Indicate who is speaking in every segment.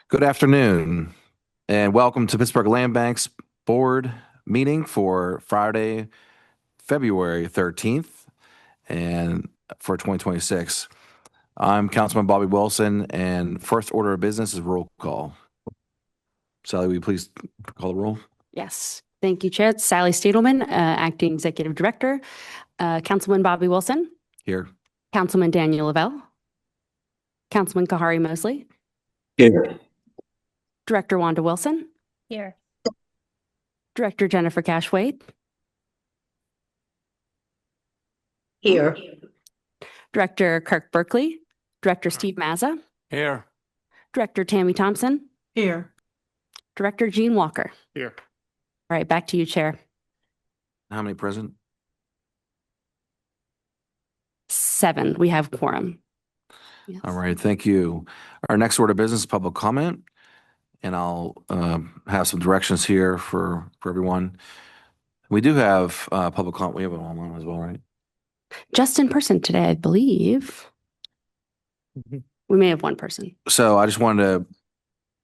Speaker 1: Good afternoon, and welcome to Pittsburgh Land Bank's board meeting for Friday, February 13th, and for 2026. I'm Councilman Bobby Wilson, and first order of business is roll call. Sally, will you please call the roll?
Speaker 2: Yes. Thank you, Chair. It's Sally Stadelman, Acting Executive Director. Councilman Bobby Wilson.
Speaker 1: Here.
Speaker 2: Councilman Daniel Lavelle. Councilman Kahari Mosley.
Speaker 3: Here.
Speaker 2: Director Wanda Wilson.
Speaker 4: Here.
Speaker 2: Director Jennifer Cashwade.
Speaker 4: Here.
Speaker 2: Director Kirk Berkeley. Director Steve Mazza.
Speaker 3: Here.
Speaker 2: Director Tammy Thompson.
Speaker 4: Here.
Speaker 2: Director Gene Walker.
Speaker 3: Here.
Speaker 2: All right, back to you, Chair.
Speaker 1: How many present?
Speaker 2: 7. We have quorum. Yes.
Speaker 1: All right, thank you. Our next order of business is public comment, and I'll have some directions here for everyone. We do have public comment. We have it online as well, right?
Speaker 2: Just in person today, I believe. We may have one person.
Speaker 1: So I just wanted to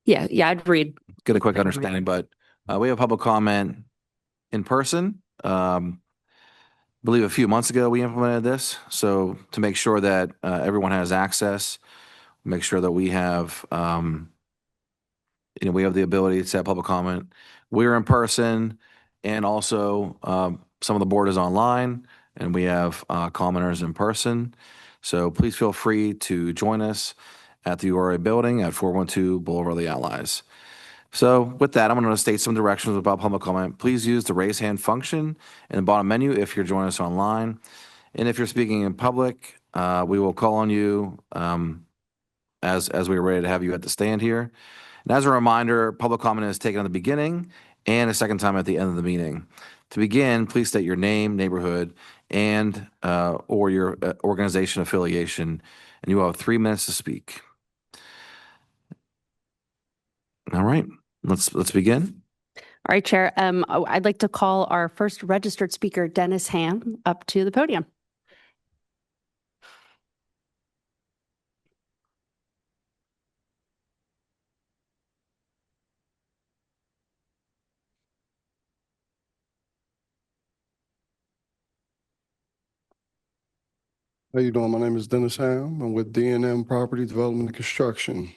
Speaker 2: Yeah, I'd read.
Speaker 1: get a quick understanding, but we have public comment in person. I believe a few months ago we implemented this. So to make sure that everyone has access, make sure that we have, we have the ability to have public comment. We're in person, and also some of the board is online, and we have commenters in person. So please feel free to join us at the URA building at 412 Boulevard of the Allies. So with that, I'm going to state some directions about public comment. Please use the raise hand function in the bottom menu if you're joining us online. And if you're speaking in public, we will call on you as we're ready to have you at the stand here. And as a reminder, public comment is taken at the beginning and a second time at the end of the meeting. To begin, please state your name, neighborhood, and or your organization affiliation, and you will have 3 minutes to speak. All right, let's begin.
Speaker 2: All right, Chair. I'd like to call our first registered speaker, Dennis Ham, up to the podium.
Speaker 5: How you doing? My name is Dennis Ham. I'm with D&M Property Development and Construction.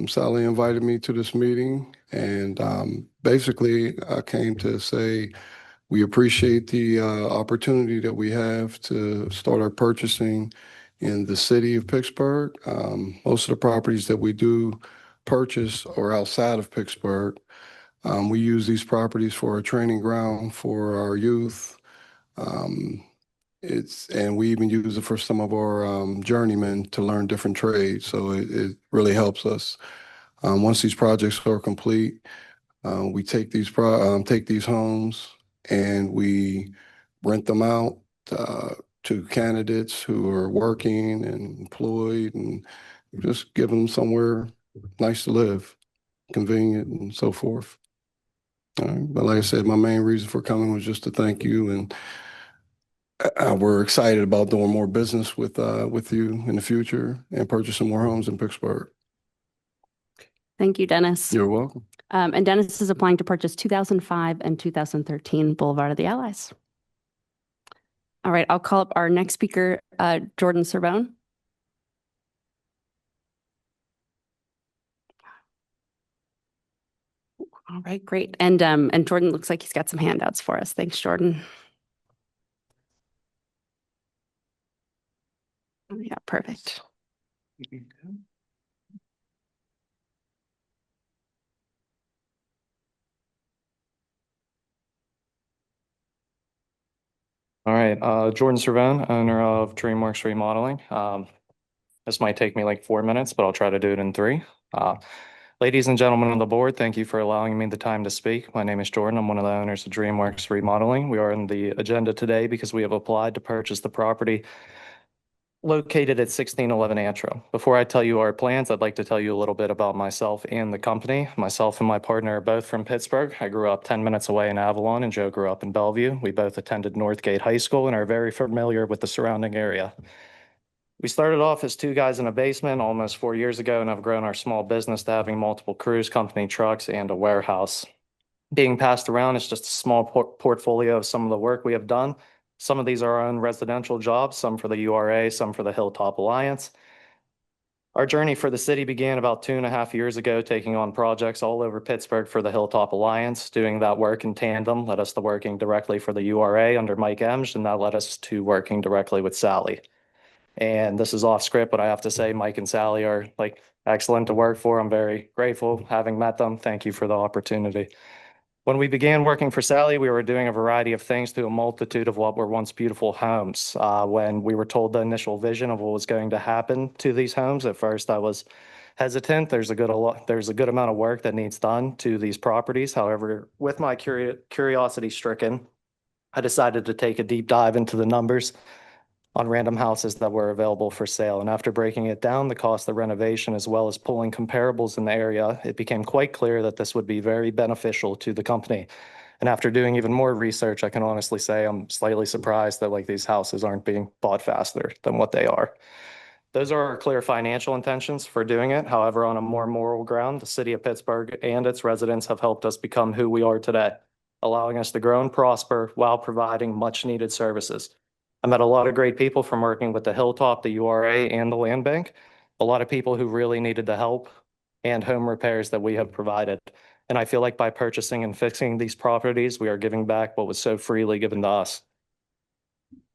Speaker 5: Sally invited me to this meeting, and basically I came to say we appreciate the opportunity that we have to start our purchasing in the city of Pittsburgh. Most of the properties that we do purchase are outside of Pittsburgh. We use these properties for a training ground for our youth. And we even use it for some of our journeymen to learn different trades. So it really helps us. Once these projects are complete, we take these homes and we rent them out to candidates who are working and employed, and just give them somewhere nice to live, convenient, and so forth. But like I said, my main reason for coming was just to thank you, and we're excited about doing more business with you in the future and purchasing more homes in Pittsburgh.
Speaker 2: Thank you, Dennis.
Speaker 5: You're welcome.
Speaker 2: And Dennis is applying to purchase 2005 and 2013 Boulevard of the Allies. All right, I'll call up our next speaker, Jordan Cervone. All right, great. And Jordan looks like he's got some handouts for us. Thanks, Jordan. Yeah, perfect.
Speaker 6: All right, Jordan Cervone, owner of DreamWorks Remodeling. This might take me like 4 minutes, but I'll try to do it in 3. Ladies and gentlemen on the board, thank you for allowing me the time to speak. My name is Jordan. I'm one of the owners of DreamWorks Remodeling. We are on the agenda today because we have applied to purchase the property located at 1611 Antrim. Before I tell you our plans, I'd like to tell you a little bit about myself and the company. Myself and my partner are both from Pittsburgh. I grew up 10 minutes away in Avalon, and Joe grew up in Bellevue. We both attended Northgate High School and are very familiar with the surrounding area. We started off as two guys in a basement almost 4 years ago and have grown our small business to having multiple crews, company trucks, and a warehouse. Being passed around is just a small portfolio of some of the work we have done. Some of these are our own residential jobs, some for the URA, some for the Hilltop Alliance. Our journey for the city began about 2.5 years ago, taking on projects all over Pittsburgh for the Hilltop Alliance. Doing that work in tandem led us to working directly for the URA under Mike Emsch, and that led us to working directly with Sally. And this is off script, but I have to say Mike and Sally are like excellent to work for. I'm very grateful having met them. Thank you for the opportunity. When we began working for Sally, we were doing a variety of things to a multitude of what were once beautiful homes. When we were told the initial vision of what was going to happen to these homes, at first I was hesitant. There's a good amount of work that needs done to these properties. However, with my curiosity stricken, I decided to take a deep dive into the numbers on random houses that were available for sale. And after breaking it down, the cost of renovation, as well as pulling comparables in the area, it became quite clear that this would be very beneficial to the company. And after doing even more research, I can honestly say I'm slightly surprised that like these houses aren't being bought faster than what they are. Those are our clear financial intentions for doing it. However, on a more moral ground, the city of Pittsburgh and its residents have helped us become who we are today, allowing us to grow and prosper while providing much needed services. I met a lot of great people from working with the Hilltop, the URA, and the Land Bank. A lot of people who really needed the help and home repairs that we have provided. And I feel like by purchasing and fixing these properties, we are giving back what was so freely given to us.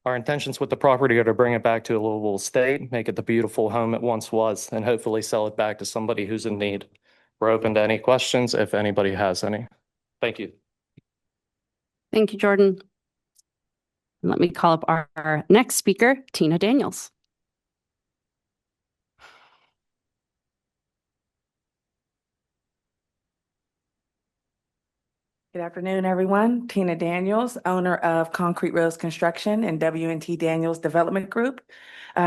Speaker 6: Our intentions with the property are to bring it back to a livable state, make it the beautiful home it once was, and hopefully sell it back to somebody who's in need. We're open to any questions if anybody has any. Thank you.
Speaker 2: Thank you, Jordan. Let me call up our next speaker, Tina Daniels.
Speaker 3: Good afternoon, everyone. Tina Daniels, owner of Concrete Rose Construction and W&T Daniels Development Group.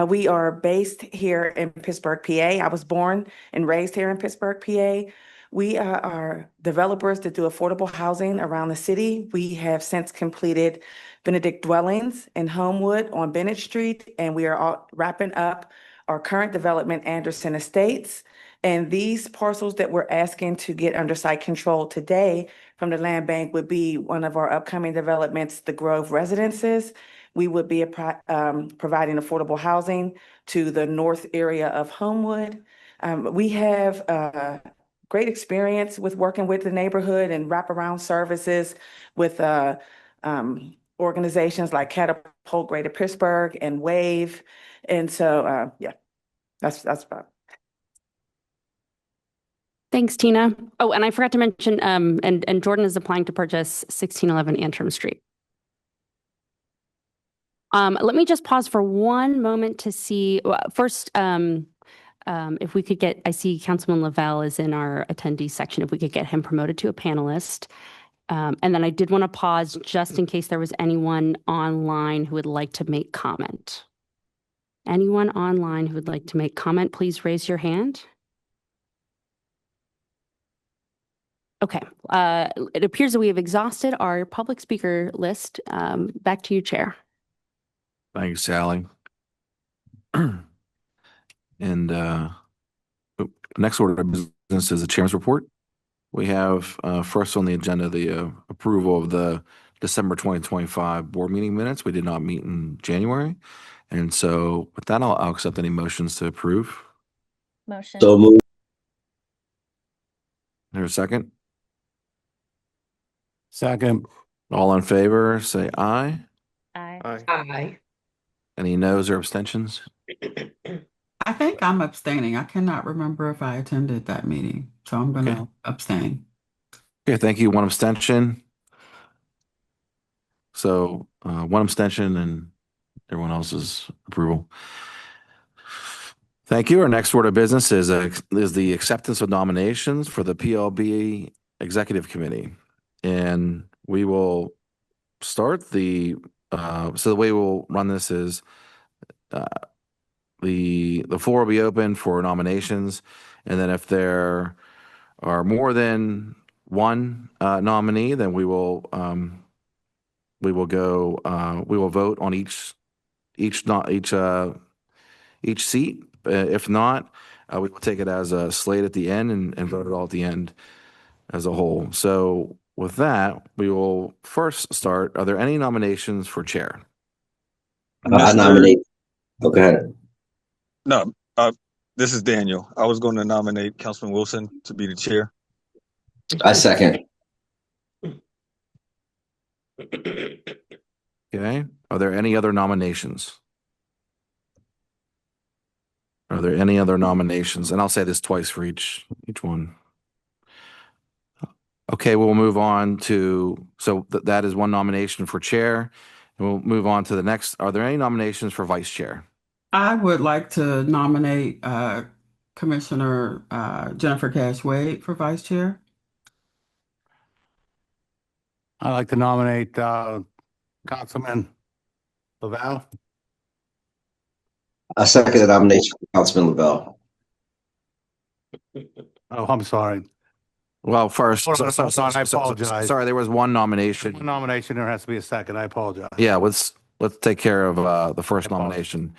Speaker 3: We are based here in Pittsburgh, PA. I was born and raised here in Pittsburgh, PA. We are developers that do affordable housing around the city. We have since completed Benedict Dwellings in Homewood on Bennett Street, and we are wrapping up our current development, Anderson Estates. And these parcels that we're asking to get under site control today from the land bank would be one of our upcoming developments, the Grove Residences. We would be providing affordable housing to the north area of Homewood. We have great experience with working with the neighborhood and wraparound services with organizations like Catapult Greater Pittsburgh and WAVE. And so, yeah, that's about it.
Speaker 2: Thanks, Tina. Oh, and I forgot to mention, and Jordan is applying to purchase 1611 Antrim Street. Let me just pause for one moment to see, first, if we could get, I see Councilman Lavelle is in our attendee section, if we could get him promoted to a panelist. And then I did want to pause just in case there was anyone online who would like to make comment. Anyone online who would like to make comment, please raise your hand. Okay, it appears that we have exhausted our public speaker list. Back to you, Chair.
Speaker 1: Thank you, Sally. And next order of business is the chairman's report. We have first on the agenda the approval of the December 2025 board meeting minutes. We did not meet in January. And so with that, I'll accept any motions to approve.
Speaker 7: Motion.
Speaker 4: So moved.
Speaker 1: There's a second.
Speaker 8: Second.
Speaker 1: All in favor, say aye.
Speaker 7: Aye.
Speaker 4: Aye.
Speaker 1: Any noes or abstentions?
Speaker 8: I think I'm abstaining. I cannot remember if I attended that meeting, so I'm going to
Speaker 1: Okay.
Speaker 8: abstain.
Speaker 1: Okay, thank you. One abstention. So one abstention and everyone else's approval. Thank you. Our next order of business is the acceptance of nominations for the PLB Executive Committee. And we will start so the way we'll run this is the floor will be open for nominations. And then if there are more than one nominee, then we will vote on each each seat. If not, we will take it as a slate at the end and vote it all at the end as a whole. So with that, we will first start. Are there any nominations for chair?
Speaker 4: I nominate. Oh, go ahead.
Speaker 9: No, this is Daniel. I was going to nominate Councilman Wilson to be the chair.
Speaker 4: I second.
Speaker 1: Okay. Are there any other nominations? Are there any other nominations? And I'll say this twice for each one. Okay, we'll move on to, so that is one nomination for chair. And we'll move on to the next. Are there any nominations for vice chair?
Speaker 8: I would like to nominate Commissioner Jennifer Cash Wade for vice chair.
Speaker 10: I'd like to nominate Councilman Lavelle.
Speaker 4: I second the nomination for Councilman Lavelle.
Speaker 10: Oh, I'm sorry.
Speaker 1: Well, first,
Speaker 10: Hold on, I apologize.
Speaker 1: sorry, there was one nomination.
Speaker 10: One nomination, there has to be a second. I apologize.
Speaker 1: Yeah, let's take care of the first nomination.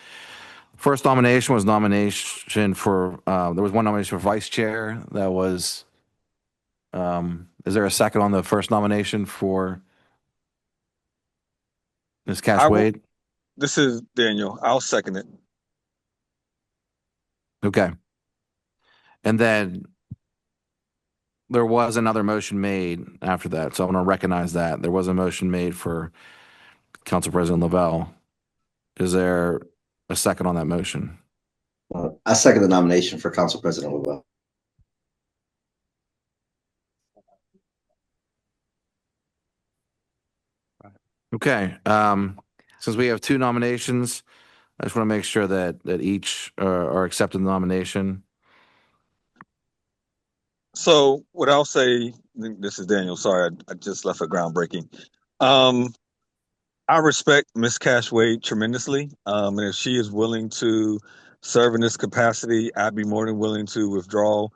Speaker 1: First nomination was nomination for, there was one nomination for vice chair. That was, is there a second on the first nomination for Ms. Cash Wade?
Speaker 9: This is Daniel. I'll second it.
Speaker 1: Okay. And then there was another motion made after that. So I'm going to recognize that. There was a motion made for Council President Lavelle. Is there a second on that motion?
Speaker 4: I second the nomination for Council President Lavelle.
Speaker 1: Okay. Since we have two nominations, I just want to make sure that each are accepting the nomination.
Speaker 9: So what I'll say, this is Daniel. Sorry, I just left a groundbreaking. I respect Miss Cash Wade tremendously. And if she is willing to serve in this capacity, I'd be more than willing to withdraw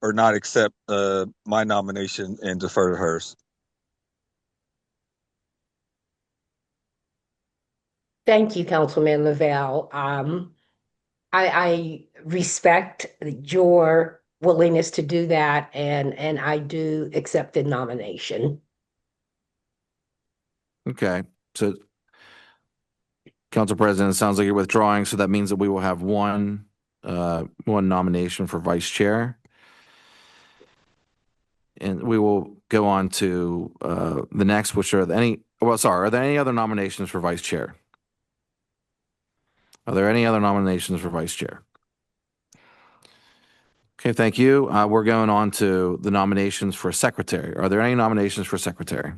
Speaker 9: or not accept my nomination and defer to hers.
Speaker 11: Thank you, Councilman Lavelle. I respect your willingness to do that, and I do accept the nomination.
Speaker 1: Okay. So, Council President, it sounds like you're withdrawing, so that means that we will have one nomination for vice chair. And we will go on to the next, which are are there any other nominations for vice chair? Are there any other nominations for vice chair? Okay, thank you. We're going on to the nominations for secretary. Are there any nominations for secretary?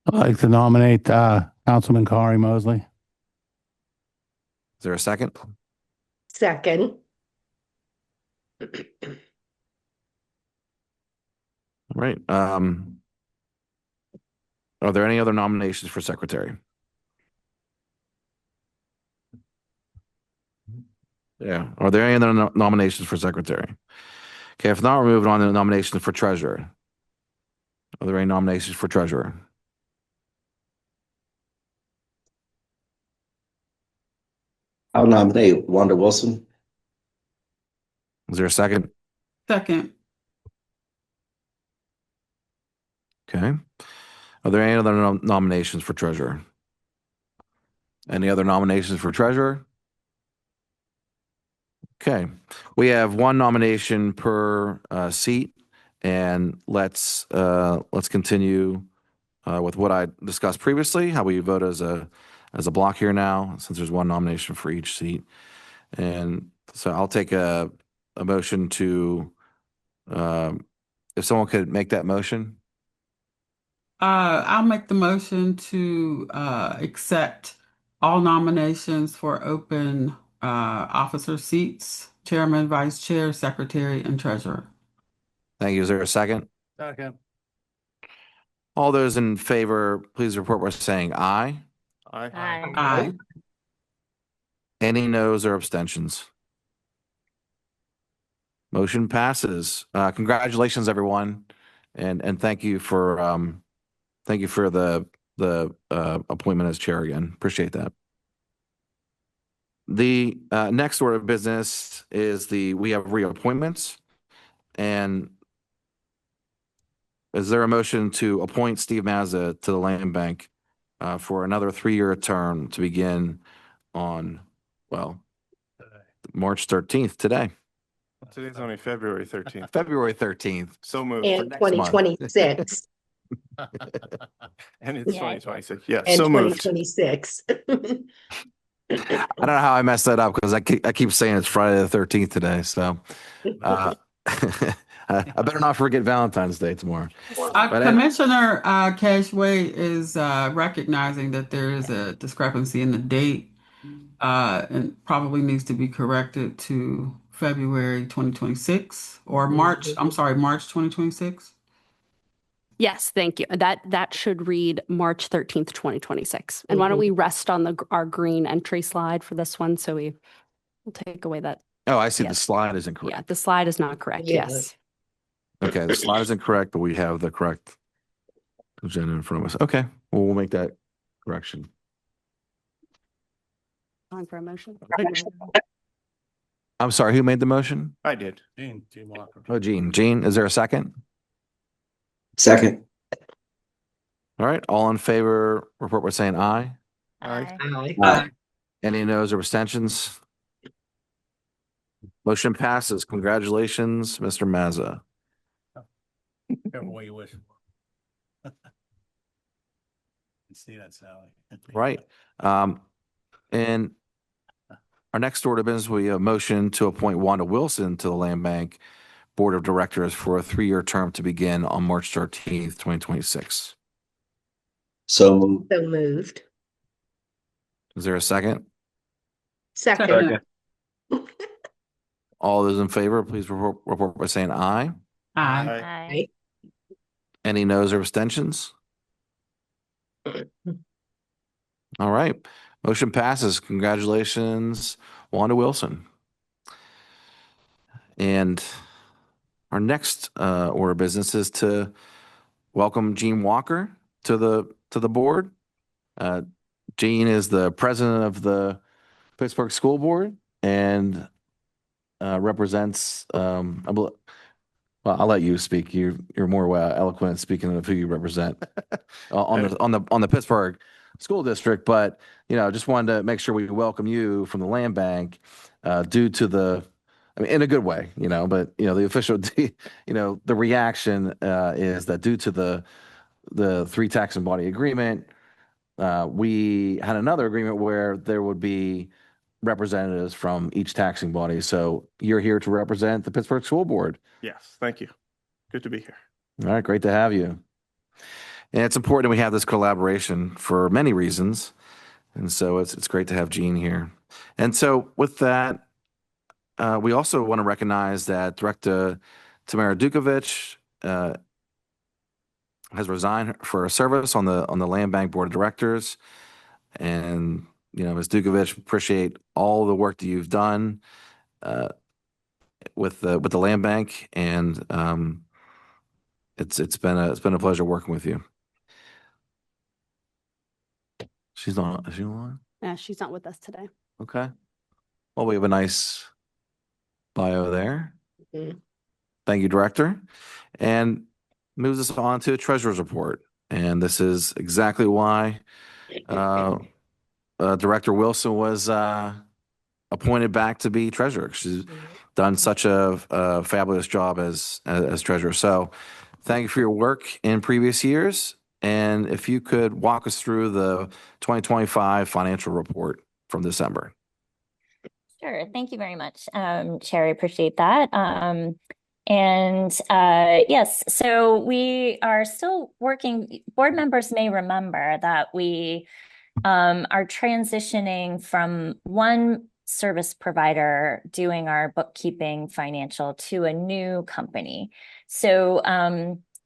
Speaker 10: I'd like to nominate Councilman Kari Mosley.
Speaker 1: Is there a second?
Speaker 11: Second.
Speaker 1: All right. Are there any other nominations for secretary? Yeah. Are there any other nominations for secretary? Okay, if not, we're moving on to the nominations for treasurer. Are there any nominations for treasurer?
Speaker 4: I'll nominate Wanda Wilson.
Speaker 1: Is there a second?
Speaker 8: Second.
Speaker 1: Okay. Are there any other nominations for treasurer? Any other nominations for treasurer? Okay. We have one nomination per seat, and let's continue with what I discussed previously, how we vote as a block here now, since there's one nomination for each seat. And so I'll take a motion to, if someone could make that motion.
Speaker 8: I'll make the motion to accept all nominations for open officer seats, chairman, vice chair, secretary, and treasurer.
Speaker 1: Thank you. Is there a second?
Speaker 10: Second.
Speaker 1: All those in favor, please report by saying aye.
Speaker 10: Aye.
Speaker 8: Aye.
Speaker 1: Any noes or abstentions? Motion passes. Congratulations, everyone, and thank you for the appointment as chair again. Appreciate that. The next order of business is we have reappointments. And is there a motion to appoint Steve Mazza to the Land Bank for another 3-year term to begin on, well, March 13th, today,
Speaker 12: Today's only February 13th.
Speaker 1: February 13th.
Speaker 12: So moved.
Speaker 11: And
Speaker 1: next month.
Speaker 11: 2026.
Speaker 12: And it's
Speaker 7: Yeah.
Speaker 12: 2026. Yeah,
Speaker 11: And
Speaker 12: so moved.
Speaker 11: 2026.
Speaker 1: I don't know how I messed that up because I keep saying it's Friday the 13th today. So I better not forget Valentine's Day tomorrow. But
Speaker 8: Commissioner Cashway is recognizing that there is a discrepancy in the date and probably needs to be corrected to February 2026 or March 2026.
Speaker 2: Yes, thank you. That should read March 13th, 2026. And why don't we rest on our green entry slide for this one? So we'll take away that.
Speaker 1: Oh, I see.
Speaker 2: Yes.
Speaker 1: The slide is incorrect.
Speaker 2: Yeah, the slide is not correct.
Speaker 11: Yeah.
Speaker 2: Yes.
Speaker 1: Okay, the slide is incorrect, but we have the correct agenda in front of us. Okay, well, we'll make that correction.
Speaker 2: On for a motion.
Speaker 1: I'm sorry, who made the motion?
Speaker 12: I did.
Speaker 10: Gene Walker.
Speaker 1: Oh, Gene. Gene, is there a second?
Speaker 4: Second.
Speaker 1: All right, all in favor, report by saying aye.
Speaker 12: Aye.
Speaker 11: Aye.
Speaker 4: Aye.
Speaker 1: Any noes or abstentions? Motion passes. Congratulations, Mr. Mazza.
Speaker 10: Careful what you wish for. See that, Sally.
Speaker 1: Right. And our next order of business, we have a motion to appoint Wanda Wilson to the Land Bank Board of Directors for a 3-year term to begin on March 13th, 2026.
Speaker 4: So moved.
Speaker 11: So moved.
Speaker 1: Is there a second?
Speaker 11: Second.
Speaker 1: All those in favor, please report by saying aye.
Speaker 8: Aye.
Speaker 7: Aye.
Speaker 1: Any noes or abstentions? All right. Motion passes. Congratulations, Wanda Wilson. And our next order of business is to welcome Gene Walker to the board. Gene is the president of the Pittsburgh School Board and represents. Well, I'll let you speak. You're more eloquent speaking of who you represent on the Pittsburgh School District. But just wanted to make sure we welcome you from the Land Bank due to I mean, in a good way, But the official, the reaction is that due to the 3 taxing body agreement, we had another agreement where there would be representatives from each taxing body. So you're here to represent the Pittsburgh School Board.
Speaker 12: Yes, thank you. Good to be here.
Speaker 1: All right, great to have you. And it's important we have this collaboration for many reasons. And so it's great to have Gene here. And so with that, we also want to recognize that Director Tamara Dukovic has resigned for her service on the Land Bank Board of Directors. And Ms. Dukovic, appreciate all the work that you've done with the Land Bank, and it's been a pleasure working with you. She's not. Is she on?
Speaker 2: Yeah, she's not with us today.
Speaker 1: Okay. Well, we have a nice bio there.
Speaker 11: Mhm.
Speaker 1: Thank you, Director. And moves us on to a treasurer's report. And this is exactly why Director Wilson was appointed back to be treasurer. She's done such a fabulous job as treasurer. So thank you for your work in previous years. And if you could walk us through the 2025 financial report from December.
Speaker 7: Sure. Thank you very much, Chair. I appreciate that. Yes, so we are still working. Board members may remember that we are transitioning from one service provider doing our bookkeeping financial to a new company. So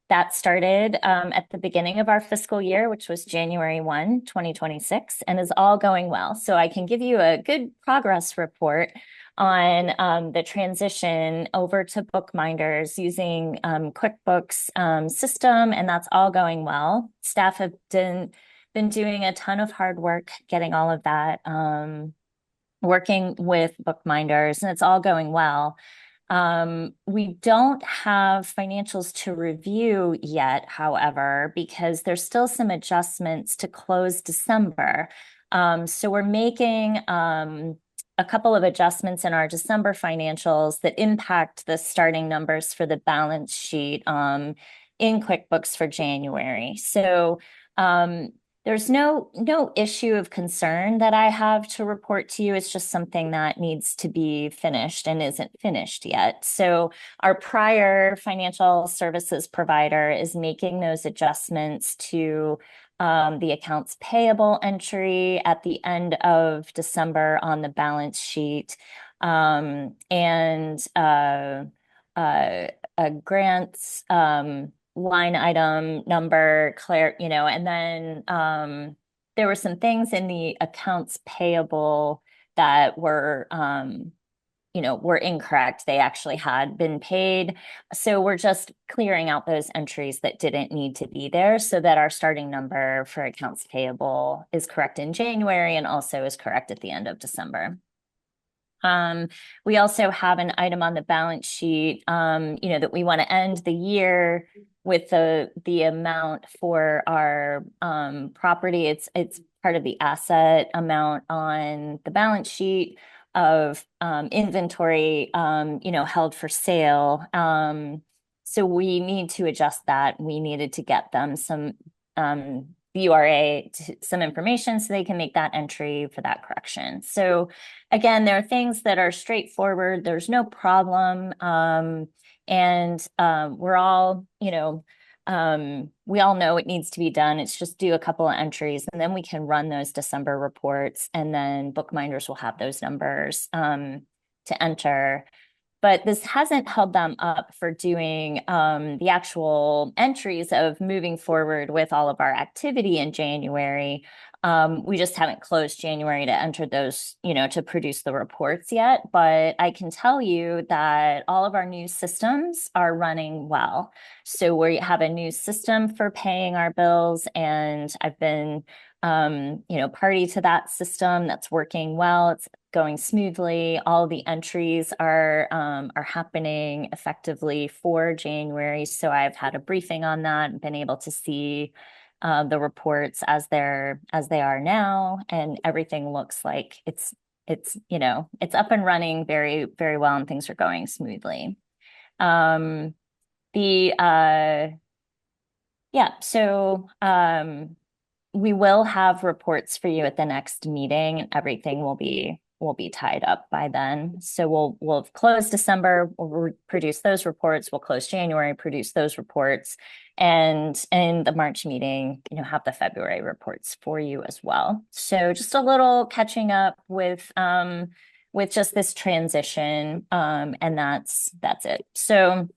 Speaker 7: that started at the beginning of our fiscal year, which was January 1, 2026, and is all going well. So I can give you a good progress report on the transition over to Bookminders using QuickBooks system, and that's all going well. Staff have been doing a ton of hard work getting all of that working with bookminders, and it's all going well. We don't have financials to review yet, however, because there's still some adjustments to close December. So we're making a couple of adjustments in our December financials that impact the starting numbers for the balance sheet in QuickBooks for January. So there's no issue of concern that I have to report to you. It's just something that needs to be finished and isn't finished yet. So our prior financial services provider is making those adjustments to the accounts payable entry at the end of December on the balance sheet, and grants line item number, and then there were some things in the accounts payable that were incorrect. They actually had been paid. So we're just clearing out those entries that didn't need to be there so that our starting number for accounts payable is correct in January and also is correct at the end of December. We also have an item on the balance sheet, that we want to end the year with the amount for our property. It's part of the asset amount on the balance sheet of inventory, held for sale. So we need to adjust that. We needed to get them some URA, some information so they can make that entry for that correction. So again, there are things that are straightforward. There's no problem. And we're all, we all know it needs to be done. It's just do a couple of entries and then we can run those December reports, and then bookminders will have those numbers to enter. But this hasn't held them up for doing the actual entries of moving forward with all of our activity in January. We just haven't closed January to enter those, to produce the reports yet. But I can tell you that all of our new systems are running well. So we have a new system for paying our bills, and I've been party to that system. That's working well. It's going smoothly. All the entries are happening effectively for January. So I've had a briefing on that and been able to see the reports as they are now, and everything looks like it's up and running very, very well, and things are going smoothly. We will have reports for you at the next meeting, and everything will be tied up by then. So we'll close December, we'll produce those reports, we'll close January, produce those reports, and in the March meeting, have the February reports for you as well. So just a little catching up with just this transition, and that's it. So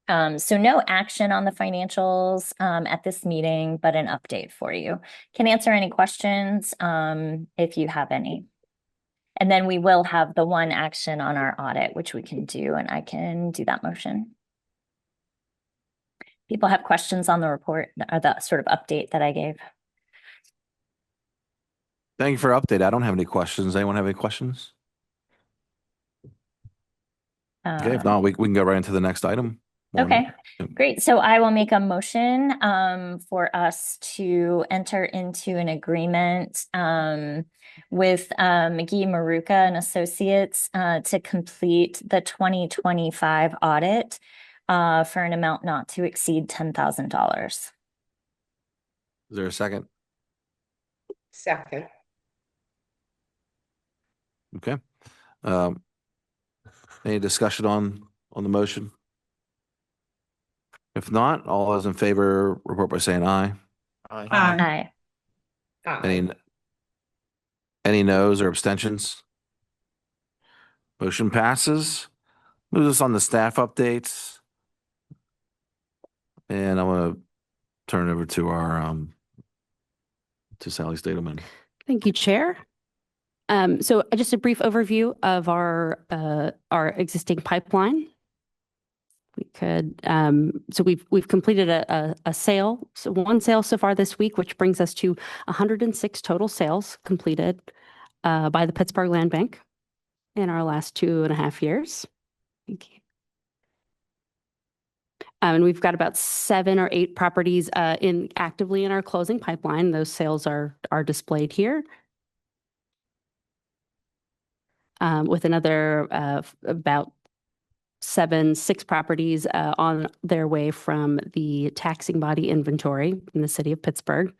Speaker 7: no action on the financials at this meeting, but an update for you. Can answer any questions if you have any. And then we will have the one action on our audit, which we can do, and I can do that motion. People have questions on the report or the sort of update that I gave.
Speaker 1: Thank you for the update. I don't have any questions. Anyone have any questions? Okay, if not, we can go right into the next item.
Speaker 7: Okay, great. So I will make a motion for us to enter into an agreement with McGee Maruka and Associates to complete the 2025 audit for an amount not to exceed $10,000.
Speaker 1: Is there a second?
Speaker 11: Second.
Speaker 1: Okay. Any discussion on the motion? If not, all those in favor report by saying aye.
Speaker 7: Aye.
Speaker 1: Any noes or abstentions? Motion passes. Moves us on the staff updates. And I want to turn it over to our to Sally Stadelman.
Speaker 2: Thank you, Chair. So just a brief overview of our existing pipeline. We could, so we've completed a sale, so one sale so far this week, which brings us to 106 total sales completed. by the Pittsburgh Land Bank in our last 2.5 years. Thank you. And we've got about 7 or 8 properties actively in our closing pipeline. Those sales are displayed here. With another about 6 properties on their way from the taxing body inventory in the city of Pittsburgh.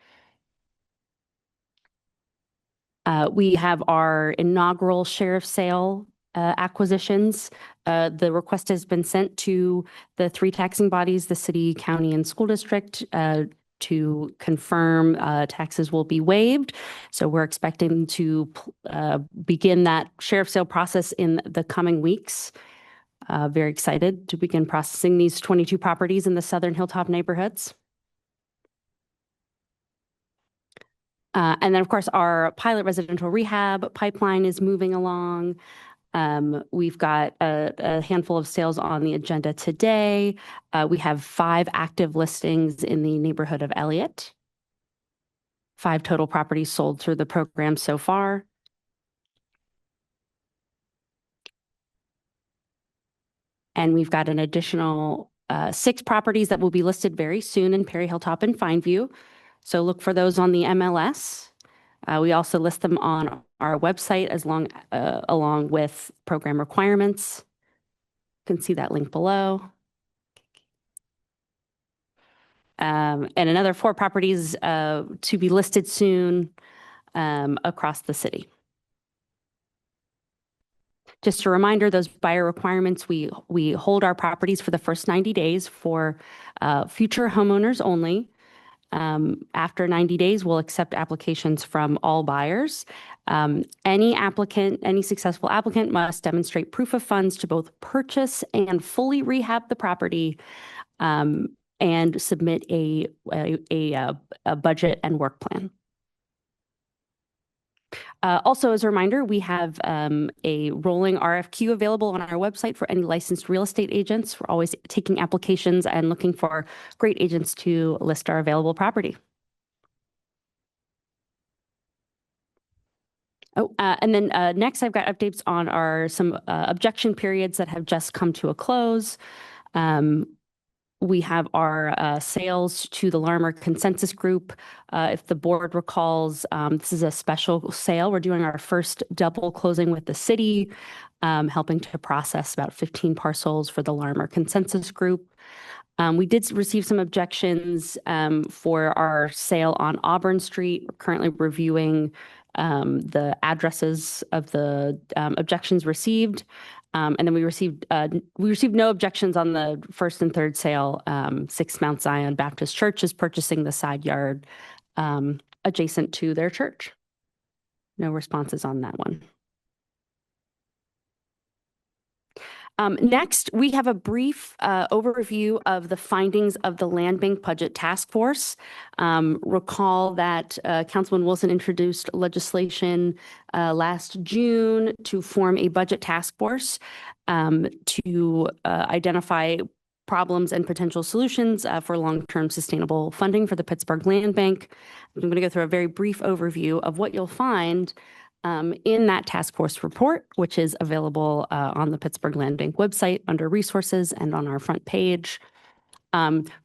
Speaker 2: We have our inaugural sheriff sale acquisitions. The request has been sent to the 3 taxing bodies, the city, county, and school district, to confirm taxes will be waived. So we're expecting to begin that sheriff sale process in the coming weeks. Very excited to begin processing these 22 properties in the Southern Hilltop neighborhoods. And then, of course, our pilot residential rehab pipeline is moving along. We've got a handful of sales on the agenda today. We have 5 active listings in the neighborhood of Elliott. 5 total properties sold through the program so far. And we've got an additional 6 properties that will be listed very soon in Perry Hilltop and Fineview. So look for those on the MLS. We also list them on our website along with program requirements. You can see that link below. And another 4 properties to be listed soon across the city. Just a reminder, those buyer requirements, we hold our properties for the first 90 days for future homeowners only. After 90 days, we'll accept applications from all buyers. Any successful applicant must demonstrate proof of funds to both purchase and fully rehab the property, and submit a budget and work plan. Also, as a reminder, we have a rolling RFQ available on our website for any licensed real estate agents. We're always taking applications and looking for great agents to list our available property. And then next, I've got updates on some objection periods that have just come to a close. We have our sales to the Larmer Consensus Group. If the board recalls, this is a special sale. We're doing our first double closing with the city, helping to process about 15 parcels for the Larmer Consensus Group. We did receive some objections for our sale on Auburn Street. We're currently reviewing the addresses of the objections received. And then we received no objections on the first and third sale. 6 Mount Zion Baptist Church is purchasing the side yard adjacent to their church. No responses on that one. Next, we have a brief overview of the findings of the Land Bank Budget Task Force. Recall that Councilman Wilson introduced legislation last June to form a budget task force to identify problems and potential solutions for long-term sustainable funding for the Pittsburgh Land Bank. I'm going to go through a very brief overview of what you'll find in that task force report, which is available on the Pittsburgh Land Bank website under resources and on our front page.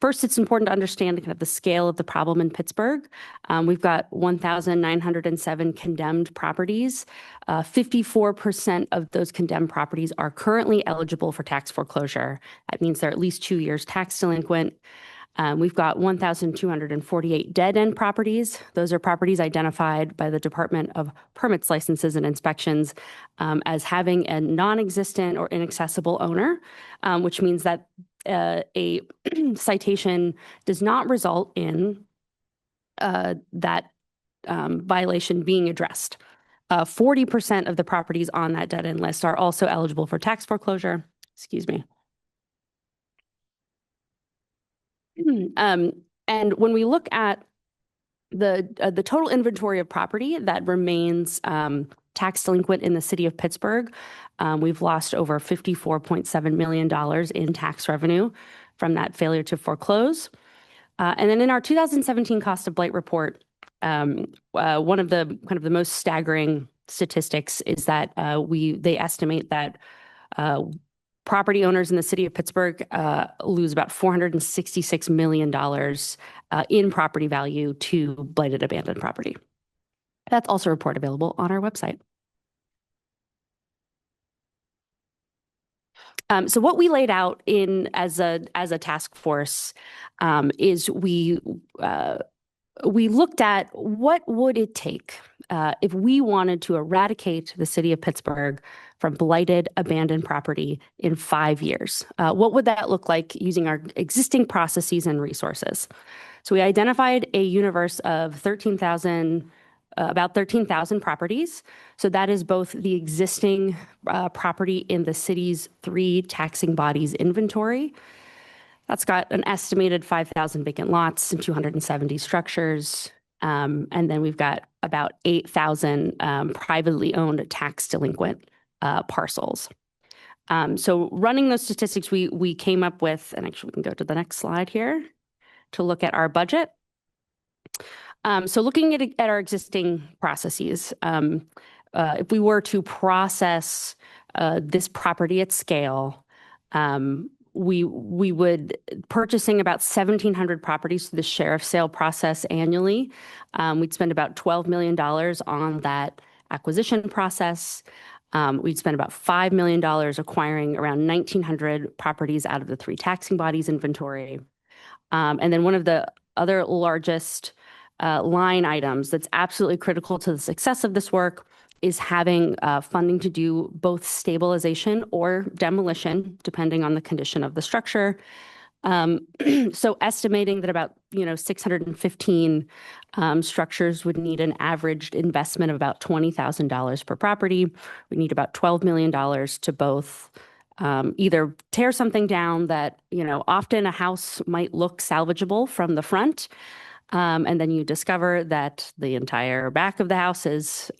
Speaker 2: First, it's important to understand kind of the scale of the problem in Pittsburgh. We've got 1,907 condemned properties. 54% of those condemned properties are currently eligible for tax foreclosure. That means they're at least 2 years tax delinquent. We've got 1,248 dead-end properties. Those are properties identified by the Department of Permits, Licenses, and Inspections as having a non-existent or inaccessible owner, which means that a citation does not result in that violation being addressed. 40% of the properties on that dead-end list are also eligible for tax foreclosure. Excuse me. And when we look at the total inventory of property that remains tax delinquent in the city of Pittsburgh, we've lost over $54.7 million in tax revenue from that failure to foreclose. And then in our 2017 cost of blight report, one of the most staggering statistics is that they estimate that property owners in the city of Pittsburgh lose about $466 million in property value to blighted abandoned property. That's also a report available on our website. So what we laid out as a task force is we looked at what would it take if we wanted to eradicate the city of Pittsburgh from blighted abandoned property in 5 years. What would that look like using our existing processes and resources? So we identified a universe of about 13,000 properties. So that is both the existing property in the city's 3 taxing bodies inventory. That's got an estimated 5,000 vacant lots and 270 structures. And then we've got about 8,000 privately owned tax delinquent parcels. So running those statistics, we came up with, and actually we can go to the next slide here to look at our budget. So looking at our existing processes, if we were to process this property at scale, we would purchasing about 1,700 properties through the sheriff sale process annually. We'd spend about $12 million on that acquisition process. We'd spend about $5 million acquiring around 1,900 properties out of the 3 taxing bodies inventory. And then one of the other largest line items that's absolutely critical to the success of this work is having funding to do both stabilization or demolition, depending on the condition of the structure. So estimating that about 615 structures would need an averaged investment of about $20,000 per property. We need about $12 million to both either tear something down that, often a house might look salvageable from the front, and then you discover that the entire back of the house is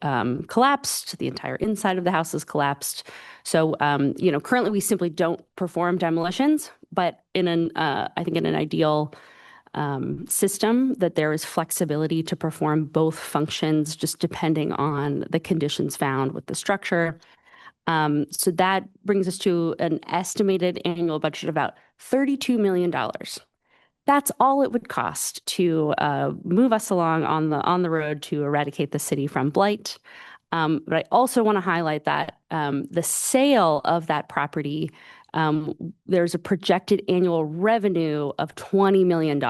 Speaker 2: collapsed, the entire inside of the house is collapsed. So, currently we simply don't perform demolitions, but I think in an ideal system that there is flexibility to perform both functions just depending on the conditions found with the structure. So that brings us to an estimated annual budget of about $32 million. That's all it would cost to move us along on the road to eradicate the city from blight. But I also want to highlight that the sale of that property, there's a projected annual revenue of $20 million.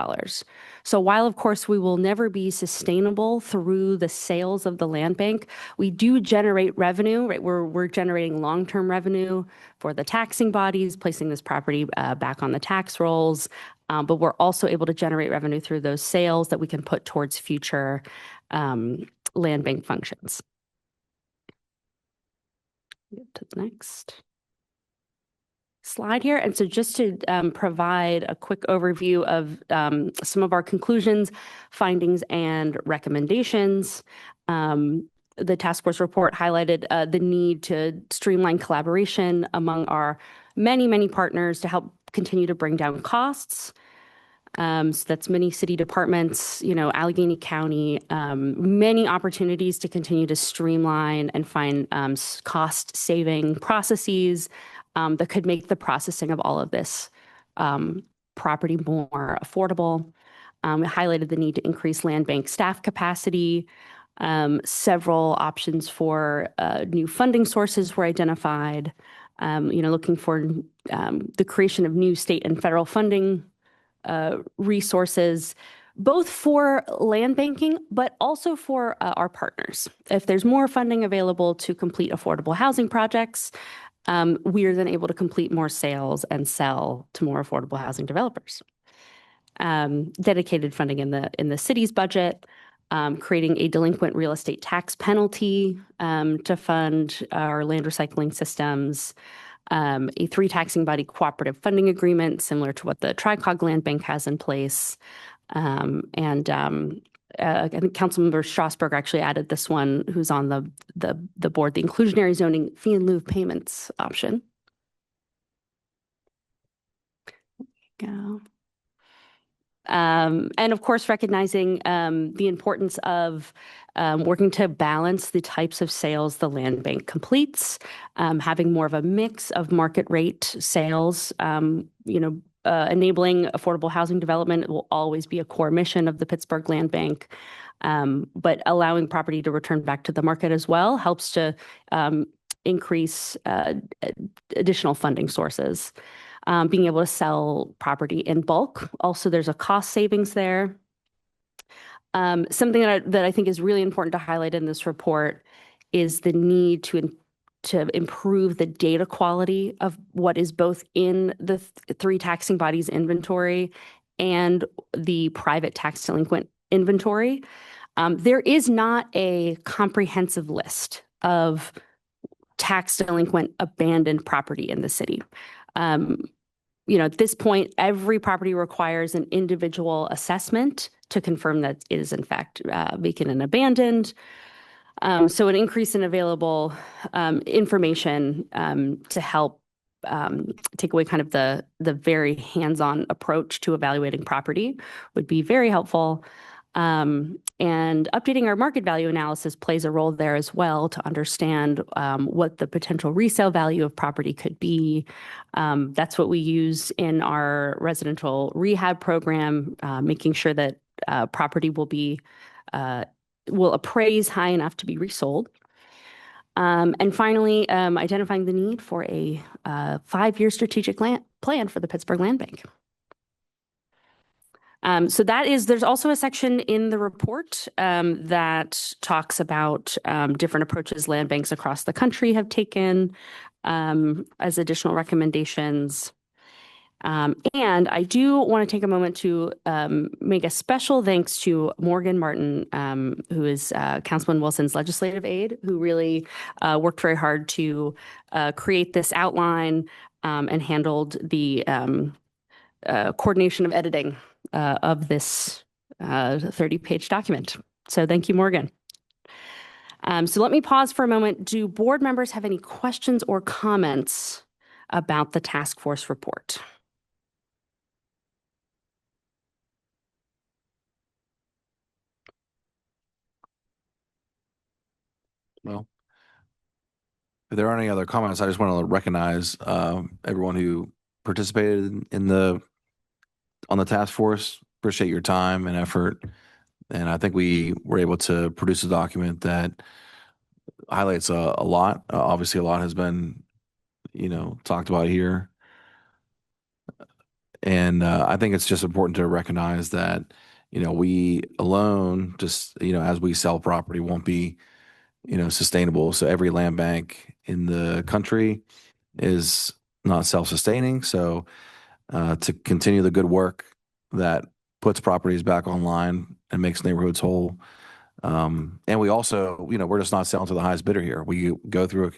Speaker 2: So while, of course, we will never be sustainable through the sales of the land bank, we do generate revenue, right? We're generating long-term revenue for the taxing bodies, placing this property back on the tax rolls. But we're also able to generate revenue through those sales that we can put towards future land bank functions. Get to the next slide here. And so just to provide a quick overview of some of our conclusions, findings, and recommendations. The task force report highlighted the need to streamline collaboration among our many, many partners to help continue to bring down costs. So that's many city departments, Allegheny County, many opportunities to continue to streamline and find cost-saving processes that could make the processing of all of this property more affordable. It highlighted the need to increase land bank staff capacity. Several options for new funding sources were identified. Looking for the creation of new state and federal funding resources, both for land banking, but also for our partners. If there's more funding available to complete affordable housing projects, we are then able to complete more sales and sell to more affordable housing developers. Dedicated funding in the city's budget, creating a delinquent real estate tax penalty to fund our land recycling systems, a 3 taxing body cooperative funding agreement similar to what the Tricog Land Bank has in place. I think Councilmember Strasburg actually added this one, who's on the board, the inclusionary zoning fee in lieu of payments option. There we go. And of course, recognizing the importance of working to balance the types of sales the land bank completes, having more of a mix of market rate sales, enabling affordable housing development will always be a core mission of the Pittsburgh Land Bank. But allowing property to return back to the market as well helps to increase additional funding sources. Being able to sell property in bulk. Also, there's a cost savings there. Something that I think is really important to highlight in this report is the need to improve the data quality of what is both in the three taxing bodies inventory and the private tax delinquent inventory. There is not a comprehensive list of tax delinquent abandoned property in the city. At this point, every property requires an individual assessment to confirm that it is in fact vacant and abandoned. So an increase in available information to help take away kind of the very hands-on approach to evaluating property would be very helpful. And updating our market value analysis plays a role there as well to understand what the potential resale value of property could be. That's what we use in our residential rehab program, making sure that property will appraise high enough to be resold. And finally, identifying the need for a 5-year strategic plan for the Pittsburgh Land Bank. So there's also a section in the report that talks about different approaches land banks across the country have taken as additional recommendations. And I do want to take a moment to make a special thanks to Morgan Martin, who is Councilman Wilson's legislative aide, who really worked very hard to create this outline and handled the coordination of editing of this 30-page document. So thank you, Morgan. So let me pause for a moment. Do board members have any questions or comments about the task force report?
Speaker 1: Well, if there aren't any other comments, I just want to recognize everyone who participated on the task force. Appreciate your time and effort. And I think we were able to produce a document that highlights a lot. Obviously, a lot has been, talked about here. And I think it's just important to recognize that, we alone, just, as we sell property, won't be, sustainable. So every land bank in the country is not self-sustaining. So to continue the good work that puts properties back online and makes neighborhoods whole. And we also, we're just not selling to the highest bidder here. We go through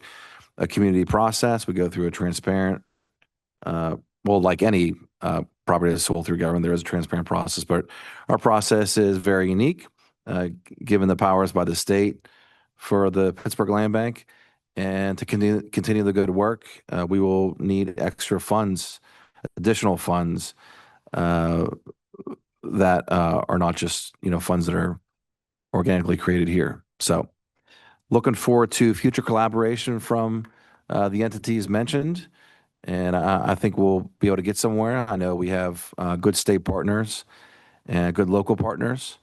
Speaker 1: a community process. We go through a transparent, like any property that's sold through government, there is a transparent process, but our process is very unique, given the powers by the state for the Pittsburgh Land Bank. And to continue the good work, we will need extra funds, additional funds that are not just funds that are organically created here. So looking forward to future collaboration from the entities mentioned, and I think we'll be able to get somewhere. I know we have good state partners and good local partners,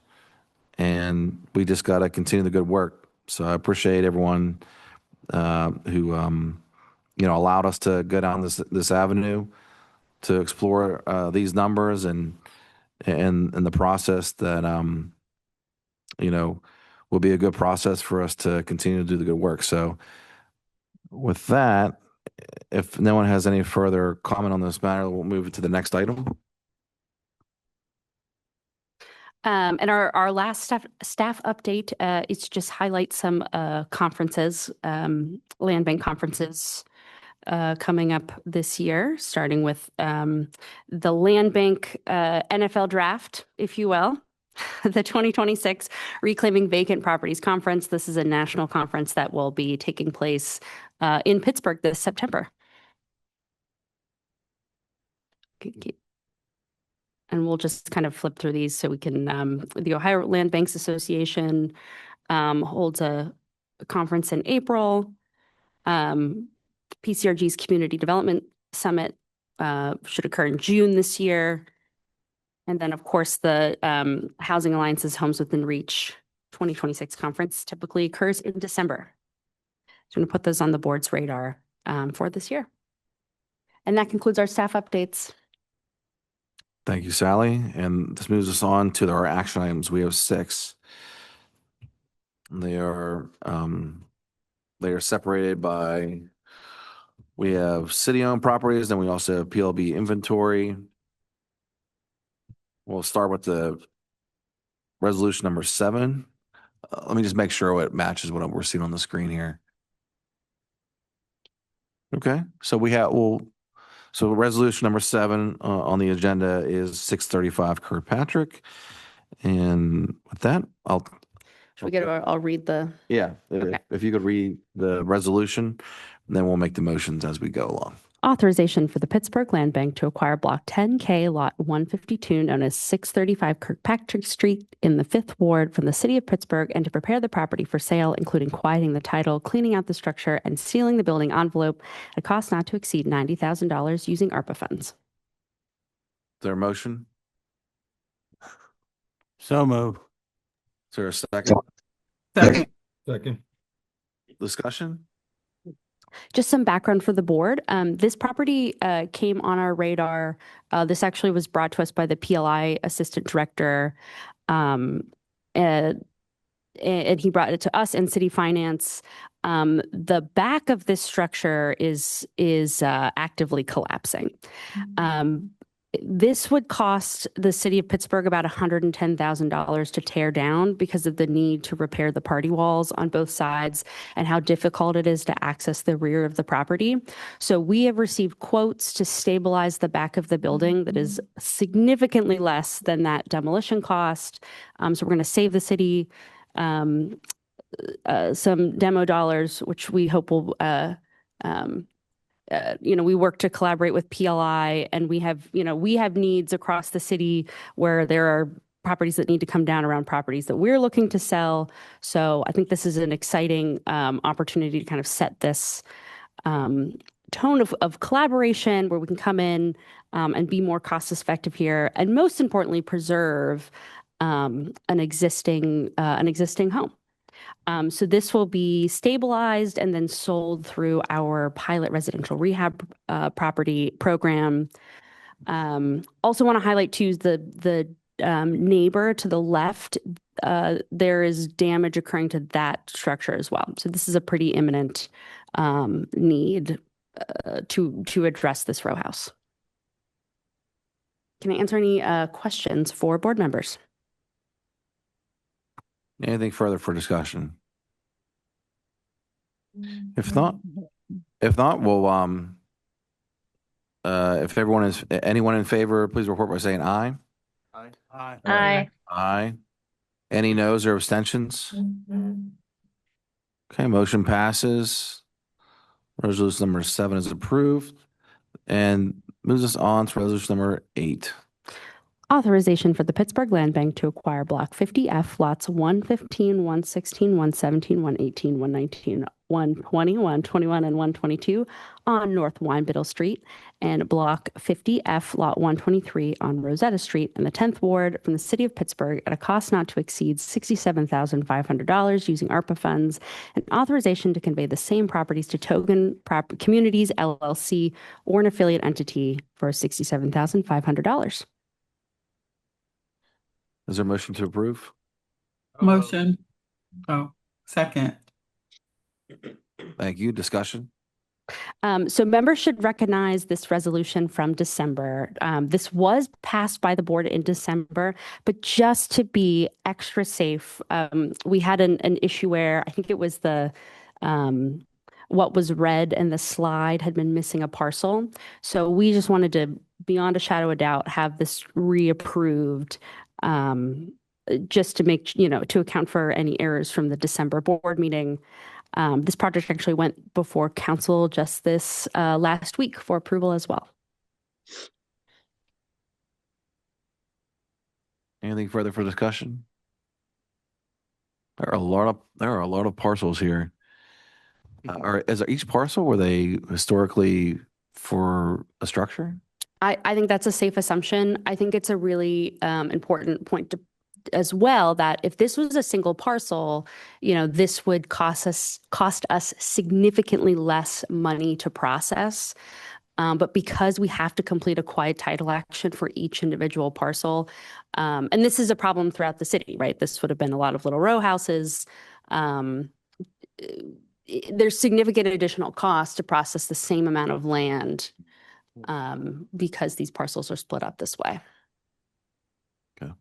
Speaker 1: and we just got to continue the good work. So I appreciate everyone who allowed us to go down this avenue to explore these numbers and the process that will be a good process for us to continue to do the good work. So with that, if no one has any further comment on this matter, we'll move it to the next item.
Speaker 2: And our last staff update is to just highlight some conferences, land bank conferences coming up this year, starting with the Land Bank NFL Draft, if you will, the 2026 Reclaiming Vacant Properties Conference. This is a national conference that will be taking place in Pittsburgh this September. and we'll just kind of flip through these so we can, the Ohio Land Banks Association holds a conference in April. PCRG's Community Development Summit should occur in June this year. And then, of course, the Housing Alliance's Homes Within Reach 2026 conference typically occurs in December. So I'm going to put those on the board's radar for this year. And that concludes our staff updates.
Speaker 1: Thank you, Sally. And this moves us on to our action items. We have 6. They are separated by, we have city-owned properties, then we also have PLB inventory. We'll start with the resolution number 7. Let me just make sure it matches what we're seeing on the screen here. Okay, so we have, so resolution number 7 on the agenda is 635 Kirkpatrick. And with that,
Speaker 2: I'll read the.
Speaker 1: Yeah,
Speaker 2: Okay.
Speaker 1: if you could read the resolution, then we'll make the motions as we go along.
Speaker 2: Authorization for the Pittsburgh Land Bank to acquire Block 10K, Lot 152, known as 635 Kirkpatrick Street in the 5th Ward from the City of Pittsburgh, and to prepare the property for sale, including quieting the title, cleaning out the structure, and sealing the building envelope at a cost not to exceed $90,000 using ARPA funds.
Speaker 1: Is there a motion?
Speaker 10: So move.
Speaker 1: Is there a second?
Speaker 8: Second.
Speaker 1: Discussion?
Speaker 2: Just some background for the board. This property came on our radar. This actually was brought to us by the PLI assistant director. And he brought it to us and city finance. The back of this structure is actively collapsing. This would cost the city of Pittsburgh about $110,000 to tear down because of the need to repair the party walls on both sides and how difficult it is to access the rear of the property. So we have received quotes to stabilize the back of the building that is significantly less than that demolition cost. So we're going to save the city some demo dollars, which we hope will we work to collaborate with PLI, and we have needs across the city where there are properties that need to come down around properties that we're looking to sell. So I think this is an exciting opportunity to kind of set this tone of collaboration where we can come in and be more cost effective here, and most importantly, preserve an existing home. So this will be stabilized and then sold through our pilot residential rehab property program. Also want to highlight too the neighbor to the left. There is damage occurring to that structure as well. So this is a pretty imminent need to address this row house. Can I answer any questions for board members?
Speaker 1: Anything further for discussion? If not, we'll if anyone in favor, please report by saying aye.
Speaker 12: Aye.
Speaker 7: Aye.
Speaker 1: Aye. Any noes or abstentions? Okay, motion passes. Resolution number 7 is approved and moves us on to resolution number 8.
Speaker 2: Authorization for the Pittsburgh Land Bank to acquire Block 50F, lots 115, 116, 117, 118, 119, 120, 121, and 122 on North Winebiddle Street, and Block 50F, Lot 123 on Rosetta Street in the 10th Ward from the City of Pittsburgh at a cost not to exceed $67,500 using ARPA funds, and authorization to convey the same properties to Togan Communities, LLC, or an affiliate entity for $67,500.
Speaker 1: Is there a motion to approve?
Speaker 8: Motion. Oh, second.
Speaker 1: Thank you. Discussion?
Speaker 2: So members should recognize this resolution from December. This was passed by the board in December, but just to be extra safe, we had an issue where I think it was what was read and the slide had been missing a parcel. So we just wanted to, beyond a shadow of doubt, have this reapproved, just to make, to account for any errors from the December board meeting. This project actually went before council just this last week for approval as well.
Speaker 1: Anything further for discussion? There are a lot of parcels here. Is each parcel, were they historically for a structure?
Speaker 2: I think that's a safe assumption. I think it's a really important point as well, that if this was a single parcel, this would cost us significantly less money to process. But because we have to complete a quiet title action for each individual parcel, and this is a problem throughout the city, right? This would have been a lot of little row houses. There's significant additional cost to process the same amount of land because these parcels are split up this way.
Speaker 1: Okay.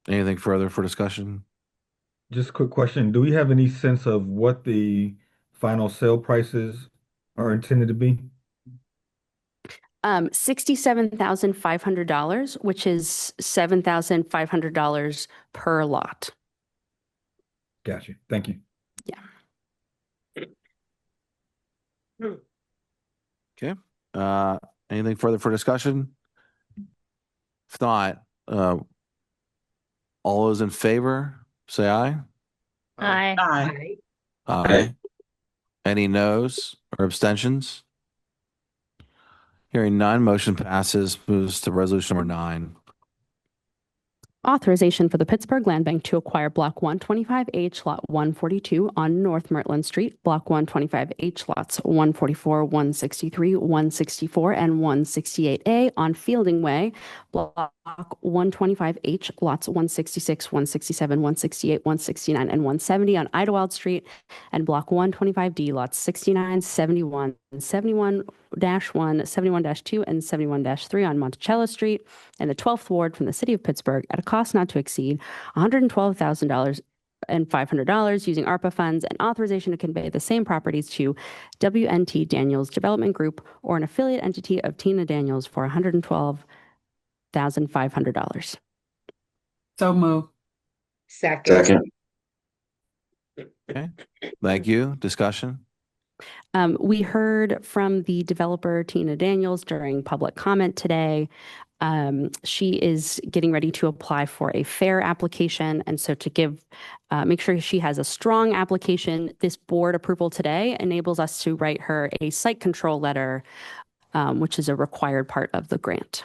Speaker 1: Anything further for discussion?
Speaker 13: Just a quick question. Do we have any sense of what the final sale prices are intended to be?
Speaker 2: $67,500, which is $7,500 per lot.
Speaker 13: Gotcha. Thank you.
Speaker 2: Yeah.
Speaker 1: Okay. Anything further for discussion? If not, all those in favor, say aye.
Speaker 7: Aye.
Speaker 8: Aye.
Speaker 1: Aye. Any noes or abstentions? Hearing none, motion passes, moves to resolution number 9.
Speaker 2: Authorization for the Pittsburgh Land Bank to acquire Block 125H, Lot 142 on North Mertland Street, Block 125H, Lots 144, 163, 164, and 168A on Fielding Way, Block 125H, Lots 166, 167, 168, 169, and 170 on Idlewild Street, and Block 125D, Lots 69, 71, 71-1, 71-2, and 71-3 on Monticello Street, and the 12th Ward from the City of Pittsburgh at a cost not to exceed $112,000 and $500 using ARPA funds, and authorization to convey the same properties to WNT Daniels Development Group or an affiliate entity of Tina Daniels for $112,500.
Speaker 8: So move.
Speaker 11: Second.
Speaker 1: Okay. Thank you. Discussion?
Speaker 2: We heard from the developer, Tina Daniels, during public comment today. She is getting ready to apply for a fair application. And so to make sure she has a strong application, this board approval today enables us to write her a site control letter, which is a required part of the grant.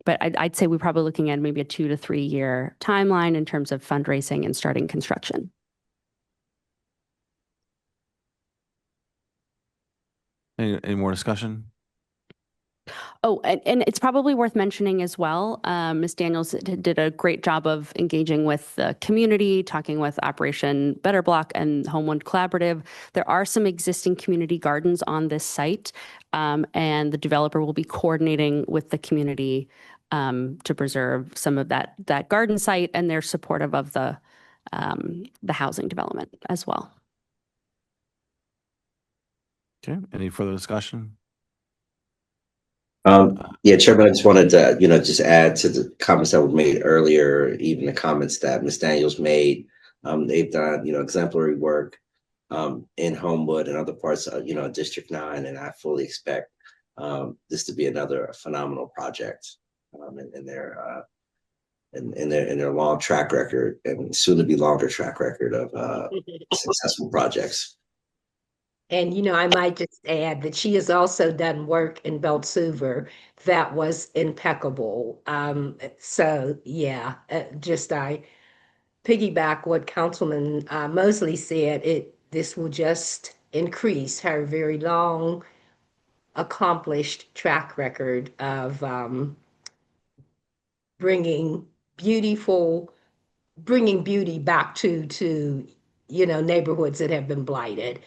Speaker 2: But I'd say we're probably looking at maybe a 2 to 3 year timeline in terms of fundraising and starting construction.
Speaker 1: Any more discussion?
Speaker 2: Oh, and it's probably worth mentioning as well, Ms. Daniels did a great job of engaging with the community, talking with Operation Better Block and Homewood Collaborative. There are some existing community gardens on this site, and the developer will be coordinating with the community to preserve some of that garden site, and they're supportive of the housing development as well.
Speaker 1: Okay. Any further discussion?
Speaker 4: Yeah, Chairman, I just wanted to, just add to the comments that were made earlier, even the comments that Ms. Daniels made. They've done, exemplary work in Homewood and other parts of, District 9, and I fully expect this to be another phenomenal project in their long track record and soon to be longer track record of successful projects.
Speaker 11: And, I might just add that she has also done work in Beltsuver that was impeccable. So, yeah, I piggyback what Councilman Mosley said. This will just increase her very long, accomplished track record of bringing beauty back to neighborhoods that have been blighted.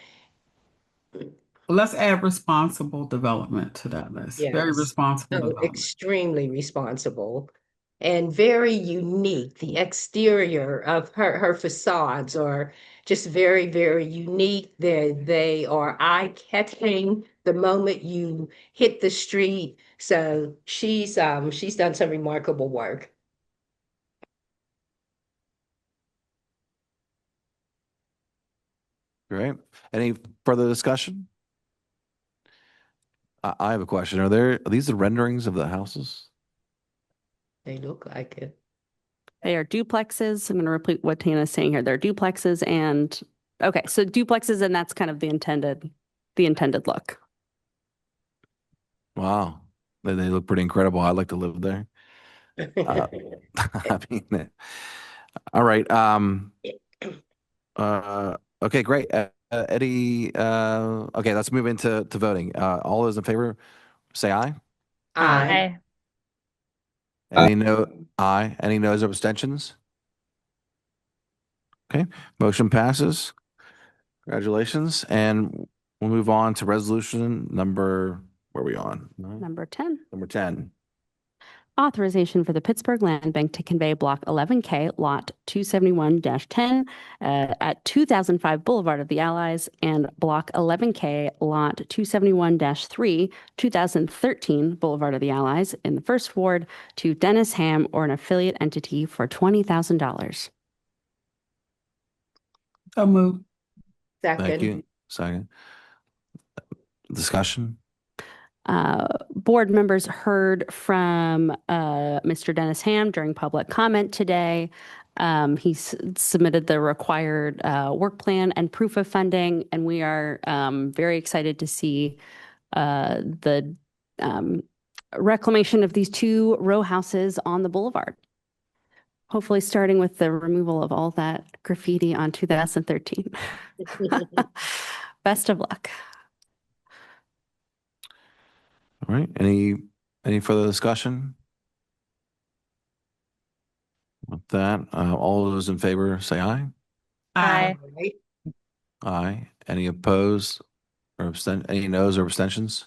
Speaker 8: Let's add responsible development to that list. Very
Speaker 11: Yes.
Speaker 8: responsible development.
Speaker 11: Extremely responsible and very unique. The exterior of her facades are just very, very unique. They are eye-catching the moment you hit the street. So she's done some remarkable work.
Speaker 1: Great. Any further discussion? I have a question. Are these the renderings of the houses?
Speaker 11: They look like it.
Speaker 2: They are duplexes. I'm going to repeat what Tana's saying here. They're duplexes and, okay, so duplexes, and that's kind of the intended look.
Speaker 1: Wow. They look pretty incredible. I'd like to live there. I mean, all right. Okay, great. Eddie, okay, let's move into voting. All those in favor, say aye.
Speaker 11: Aye.
Speaker 1: Aye. Any noes or abstentions? Okay, motion passes. Congratulations. And we'll move on to resolution number, where are we on?
Speaker 2: Number 10.
Speaker 1: Number 10.
Speaker 2: Authorization for the Pittsburgh Land Bank to convey Block 11K, Lot 271-10 at 2005 Boulevard of the Allies and Block 11K, Lot 271-3, 2013 Boulevard of the Allies in the First Ward to Dennis Ham or an affiliate entity for $20,000.
Speaker 8: So moved.
Speaker 1: Thank
Speaker 11: Second.
Speaker 1: you. Second. Discussion?
Speaker 2: Board members heard from Mr. Dennis Ham during public comment today. He submitted the required work plan and proof of funding, and we are very excited to see the reclamation of these 2 row houses on the boulevard. Hopefully starting with the removal of all that graffiti on 2013. Best of luck.
Speaker 1: All right. Any further discussion? With that, all those in favor say aye.
Speaker 7: Aye.
Speaker 1: Aye. Any opposed or any noes or abstentions?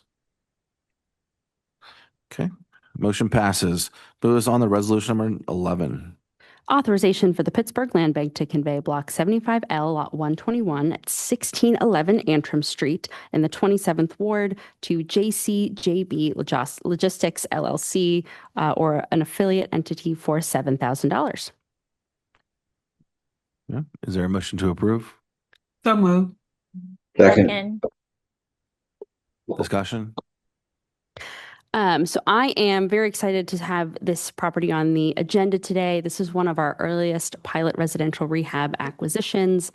Speaker 1: Okay. Motion passes. Move us on to resolution number 11.
Speaker 2: Authorization for the Pittsburgh Land Bank to convey Block 75L, Lot 121 at 1611 Antrim Street in the 27th Ward to JCJB Logistics LLC or an affiliate entity for $7,000.
Speaker 1: Yeah. Is there a motion to approve?
Speaker 8: So moved.
Speaker 4: Second.
Speaker 1: Discussion?
Speaker 2: So I am very excited to have this property on the agenda today. This is one of our earliest pilot residential rehab acquisitions.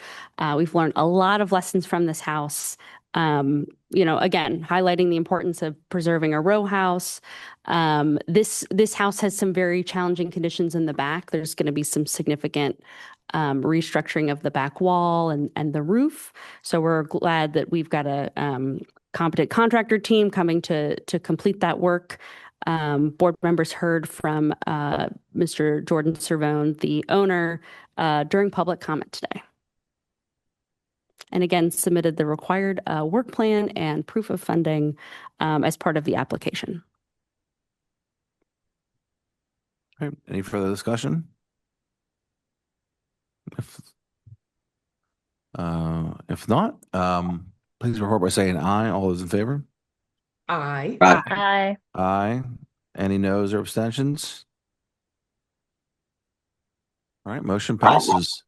Speaker 2: We've learned a lot of lessons from this house. Again, highlighting the importance of preserving a row house. This house has some very challenging conditions in the back. There's going to be some significant restructuring of the back wall and the roof. So we're glad that we've got a competent contractor team coming to complete that work. Board members heard from Mr. Jordan Cervone, the owner, during public comment today. And again, submitted the required work plan and proof of funding as part of the application.
Speaker 1: All right. Any further discussion? If not, please report by saying aye. All those in favor?
Speaker 11: Aye.
Speaker 7: Aye.
Speaker 1: Aye. Any noes or abstentions? All right, motion passes.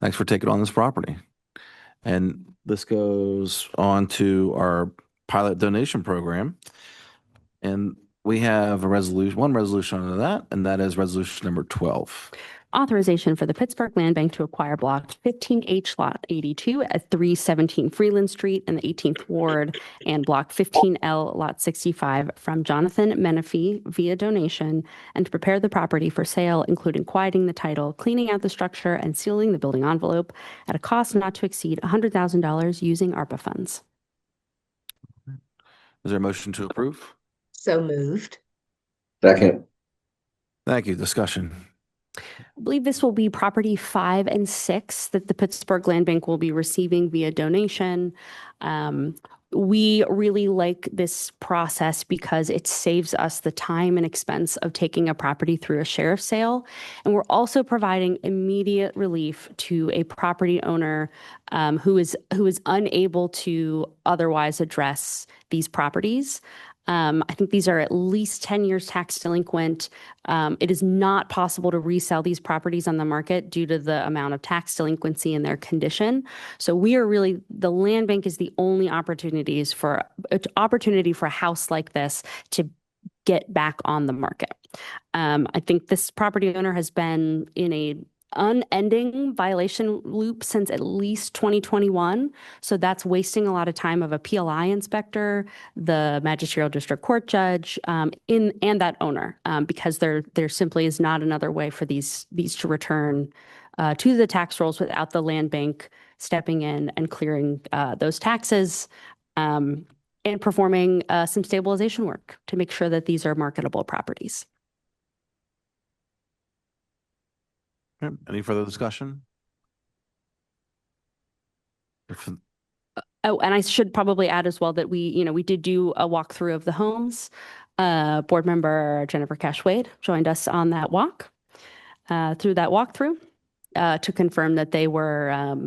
Speaker 1: Thanks for taking on this property. And this goes on to our pilot donation program. And we have one resolution under that, and that is resolution number 12.
Speaker 2: Authorization for the Pittsburgh Land Bank to acquire Block 15H, Lot 82 at 317 Freeland Street in the 18th Ward and Block 15L, Lot 65 from Jonathan Menifee via donation, and to prepare the property for sale, including quieting the title, cleaning out the structure, and sealing the building envelope at a cost not to exceed $100,000 using ARPA funds.
Speaker 1: Is there a motion to approve?
Speaker 11: So moved.
Speaker 4: Second.
Speaker 1: Thank you. Discussion.
Speaker 2: I believe this will be property 5 and 6 that the Pittsburgh Land Bank will be receiving via donation. We really like this process because it saves us the time and expense of taking a property through a sheriff's sale. And we're also providing immediate relief to a property owner who is unable to otherwise address these properties. I think these are at least 10 years tax delinquent. It is not possible to resell these properties on the market due to the amount of tax delinquency in their condition. So the land bank is the only opportunity for a house like this to get back on the market. I think this property owner has been in a unending violation loop since at least 2021. So that's wasting a lot of time of a PLI inspector, the magisterial district court judge, and that owner, because there simply is not another way for these to return to the tax rolls without the land bank stepping in and clearing those taxes, and performing some stabilization work to make sure that these are marketable properties.
Speaker 1: Okay, any further discussion?
Speaker 2: Oh, and I should probably add as well that we did do a walkthrough of the homes. Board member Jennifer Cash-Wade joined us on that walk, through that walkthrough, to confirm that they were,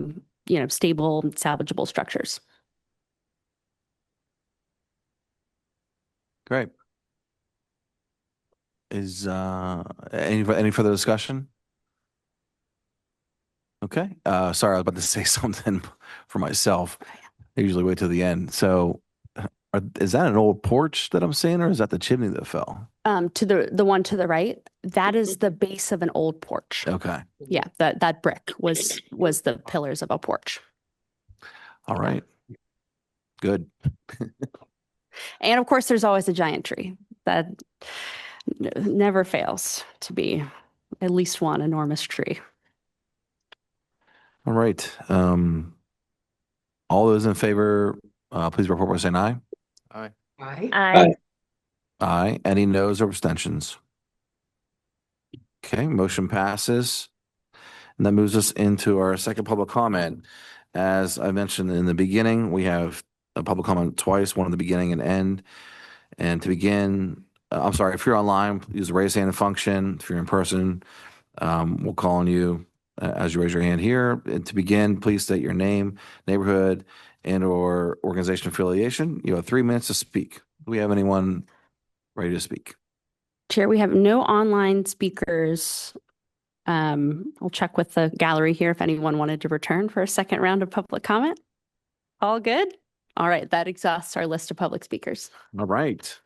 Speaker 2: stable, salvageable structures.
Speaker 1: Great. Is any further discussion? Okay. Sorry, I was about to say something for myself. I usually wait till the end. So, is that an old porch that I'm seeing, or is that the chimney that fell?
Speaker 2: To the one to the right, that is the base of an old porch.
Speaker 1: Okay.
Speaker 2: Yeah, that brick was the pillars of a porch.
Speaker 1: All right. Good.
Speaker 2: And of course, there's always a giant tree that never fails to be at least one enormous tree.
Speaker 1: All right. All those in favor, please report by saying aye.
Speaker 12: Aye.
Speaker 11: Aye.
Speaker 7: Aye.
Speaker 1: Aye. Any noes or abstentions? Okay, motion passes. And that moves us into our second public comment. As I mentioned in the beginning, we have a public comment twice, one in the beginning and end. And to begin, I'm sorry, if you're online, use the raise hand function. If you're in person, we'll call on you as you raise your hand here. And to begin, please state your name, neighborhood, and or organization affiliation. You have 3 minutes to speak. Do we have anyone ready to speak?
Speaker 2: Chair, we have no online speakers. I'll check with the gallery here if anyone wanted to return for a second round of public comment. All good? All right, that exhausts our list of public speakers.
Speaker 1: All right.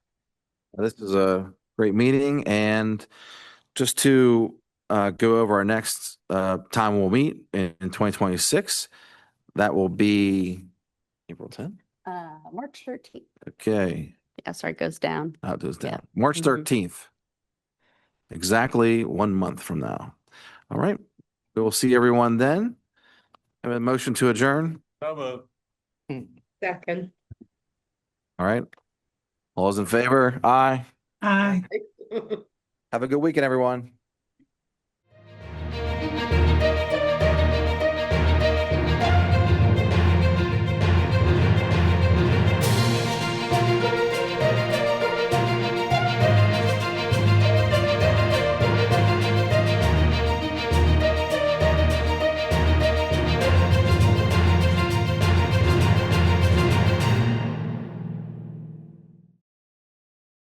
Speaker 1: This is a great meeting. And just to go over our next time we'll meet in 2026, that will be April 10th.
Speaker 2: March 13th.
Speaker 1: Okay.
Speaker 2: Yeah, sorry, it goes down.
Speaker 1: How it goes down.
Speaker 2: Yeah.
Speaker 1: March 13th. Exactly 1 month from now. All right. We will see everyone then. I have a motion to adjourn.
Speaker 11: Second.
Speaker 1: All right. All those in favor? Aye.
Speaker 8: Aye.
Speaker 1: Have a good weekend, everyone.